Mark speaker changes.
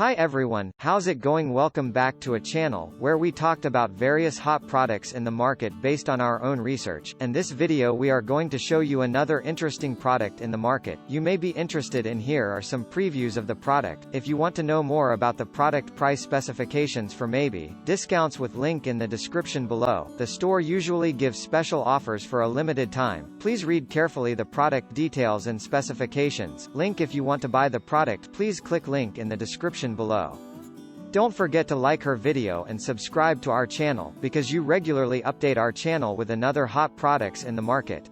Speaker 1: Hi everyone, how's it going? Welcome back to a channel where we talked about various hot products in the market based on our own research, and this video we are going to show you another interesting product in the market. You may be interested in. Here are some previews of the product. If you want to know more about the product price specifications for maybe discounts with link in the description below. The store usually gives special offers for a limited time. Please read carefully the product details and specifications. Link if you want to buy the product. Please click link in the description below. Don't forget to like her video and subscribe to our channel, because you regularly update our channel with another hot products in the market.